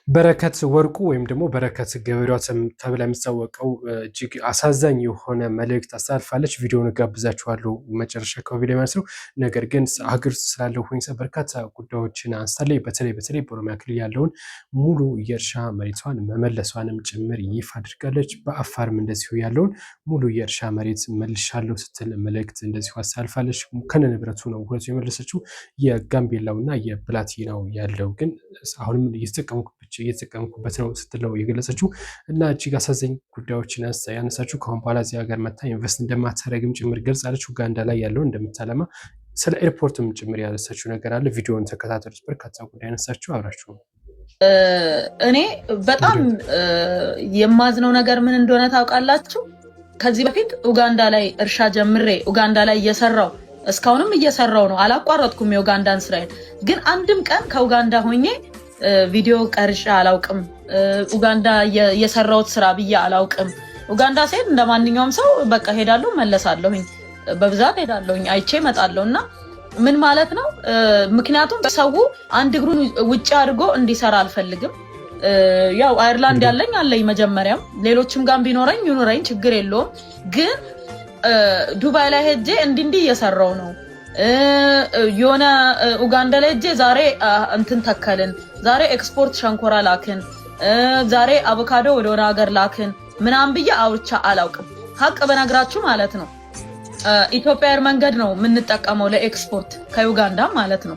በረከት ወርቁ ወይም ደግሞ በረከት ገበሬዋ ተብላ የምትታወቀው እጅግ አሳዛኝ የሆነ መልእክት አስተላልፋለች። ቪዲዮውን ጋብዛችኋለሁ መጨረሻ አካባቢ ላይ ማለት ነው። ነገር ግን ሀገር ውስጥ ስላለው ሁኔታ በርካታ ጉዳዮችን አንስታለች። በተለይ በኦሮሚያ ክልል ያለውን ሙሉ የእርሻ መሬቷን መመለሷንም ጭምር ይፋ አድርጋለች። በአፋርም እንደዚሁ ያለውን ሙሉ የእርሻ መሬት መልሻለሁ ስትል መልእክት እንደዚሁ አስተላልፋለች። ከነንብረቱ ነው ሁለቱ የመለሰችው። የጋምቤላውና የፕላቲናው ያለው ግን አሁንም እየተጠቀምኩበት ነው ስትለው የገለጸችው እና እጅግ አሳዛኝ ጉዳዮችን ያነሳችው ከአሁን በኋላ እዚህ ሀገር መታ ኢንቨስት እንደማታደርግም ጭምር ገልጻለች። ኡጋንዳ ላይ ያለው እንደምታለማ ስለ ኤርፖርትም ጭምር ያነሳችው ነገር አለ። ቪዲዮውን ተከታተሉት። በርካታ ጉዳይ ያነሳችው አብራችሁ ነው። እኔ በጣም የማዝነው ነገር ምን እንደሆነ ታውቃላችሁ? ከዚህ በፊት ኡጋንዳ ላይ እርሻ ጀምሬ ኡጋንዳ ላይ እየሰራው እስካሁንም እየሰራው ነው፣ አላቋረጥኩም የኡጋንዳን ስራዬን። ግን አንድም ቀን ከኡጋንዳ ሆኜ ቪዲዮ ቀርጬ አላውቅም። ኡጋንዳ የሰራውት ስራ ብዬ አላውቅም። ኡጋንዳ ሲሄድ እንደማንኛውም ሰው በቃ ሄዳለሁ መለሳለሁኝ፣ በብዛት ሄዳለሁኝ፣ አይቼ እመጣለሁና ምን ማለት ነው? ምክንያቱም ሰው አንድ እግሩን ውጪ አድርጎ እንዲሰራ አልፈልግም። ያው አየርላንድ ያለኝ አለኝ መጀመሪያም፣ ሌሎችም ጋር ቢኖረኝ ይኖረኝ ችግር የለውም። ግን ዱባይ ላይ ሄጄ እንዲህ እየሰራው ነው። የሆነ ኡጋንዳ ላይ ሄጄ ዛሬ እንትን ተከልን፣ ዛሬ ኤክስፖርት ሸንኮራ ላክን፣ ዛሬ አቮካዶ ወደ ሆነ ሀገር ላክን ምናምን ብዬ አውርቻ አላውቅም። ሀቅ በነግራችሁ ማለት ነው። ኢትዮጵያ አየር መንገድ ነው የምንጠቀመው ለኤክስፖርት ከዩጋንዳ ማለት ነው።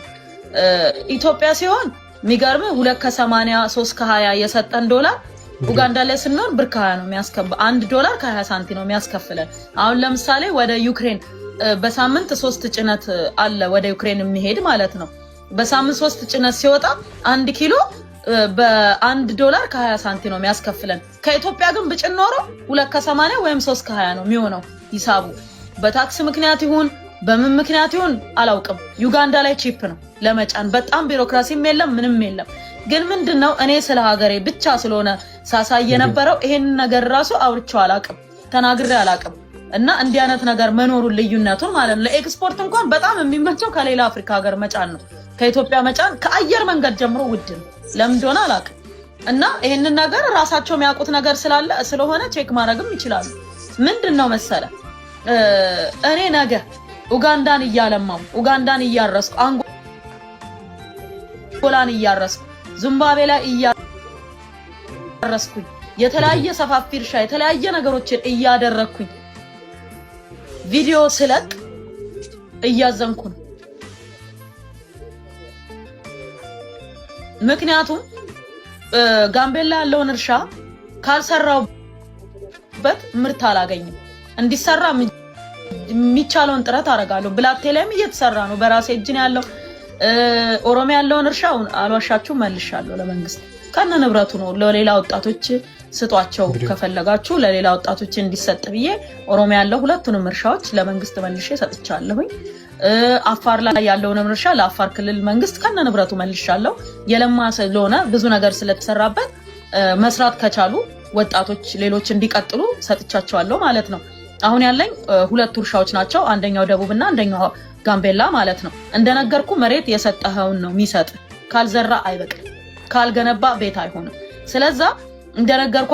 ኢትዮጵያ ሲሆን የሚገርም 2.80 3.20 የሰጠን ዶላር ኡጋንዳ ላይ ስንሆን ብር ከ20 ነው የሚያስከፍለው። 1 ዶላር ከ20 ሳንቲም ነው የሚያስከፍለን። አሁን ለምሳሌ ወደ ዩክሬን በሳምንት 3 ጭነት አለ ወደ ዩክሬን የሚሄድ ማለት ነው። በሳምንት 3 ጭነት ሲወጣ 1 ኪሎ በ1 ዶላር ከ20 ሳንቲም ነው የሚያስከፍለን። ከኢትዮጵያ ግን ብጭን ኖሮ 2.80 ወይም 3.20 ነው የሚሆነው ሂሳቡ። በታክስ ምክንያት ይሁን በምን ምክንያት ይሁን አላውቅም። ዩጋንዳ ላይ ቺፕ ነው ለመጫን፣ በጣም ቢሮክራሲም የለም ምንም የለም። ግን ምንድነው እኔ ስለ ሀገሬ ብቻ ስለሆነ ሳሳይ የነበረው ይሄን ነገር ራሱ አውርቼው አላውቅም፣ ተናግሬ አላውቅም። እና እንዲህ አይነት ነገር መኖሩን ልዩነቱን ማለት ነው። ለኤክስፖርት እንኳን በጣም የሚመቸው ከሌላ አፍሪካ ሀገር መጫን ነው። ከኢትዮጵያ መጫን ከአየር መንገድ ጀምሮ ውድ ነው። ለምን እንደሆነ አላውቅም። እና ይሄንን ነገር ራሳቸው የሚያውቁት ነገር ስለሆነ ቼክ ማድረግም ይችላሉ። ምንድነው መሰለ እኔ ነገ ኡጋንዳን እያለማው ኡጋንዳን እያረስኩ አንጎላን እያረስኩ ዚምባብዌ ላይ እያረስኩኝ የተለያየ ሰፋፊ እርሻ የተለያየ ነገሮችን እያደረኩኝ ቪዲዮ ስለቅ እያዘንኩ ነው። ምክንያቱም ጋምቤላ ያለውን እርሻ ካልሰራውበት ምርት አላገኝም። እንዲሰራ የሚቻለውን ጥረት አደርጋለሁ። ብላቴ ላይም እየተሰራ ነው፣ በራሴ እጅ ነው ያለው። ኦሮሚያ ያለውን እርሻ አልዋሻችሁ መልሻለሁ ለመንግስት ከነ ንብረቱ ነው። ለሌላ ወጣቶች ስጧቸው ከፈለጋችሁ ለሌላ ወጣቶች እንዲሰጥ ብዬ ኦሮሚያ ያለው ሁለቱንም እርሻዎች ለመንግስት መልሼ ሰጥቻለሁኝ። አፋር ላይ ያለውን እርሻ ለአፋር ክልል መንግስት ከነ ንብረቱ መልሻለሁ። የለማ ስለሆነ ብዙ ነገር ስለተሰራበት መስራት ከቻሉ ወጣቶች ሌሎች እንዲቀጥሉ ሰጥቻቸዋለሁ ማለት ነው። አሁን ያለኝ 2 እርሻዎች ናቸው። አንደኛው ደቡብና አንደኛው ጋምቤላ ማለት ነው። እንደነገርኩ መሬት የሰጠኸውን ነው የሚሰጥ። ካልዘራ አይበቅል፣ ካልገነባ ቤት አይሆንም። ስለዚህ እንደነገርኩ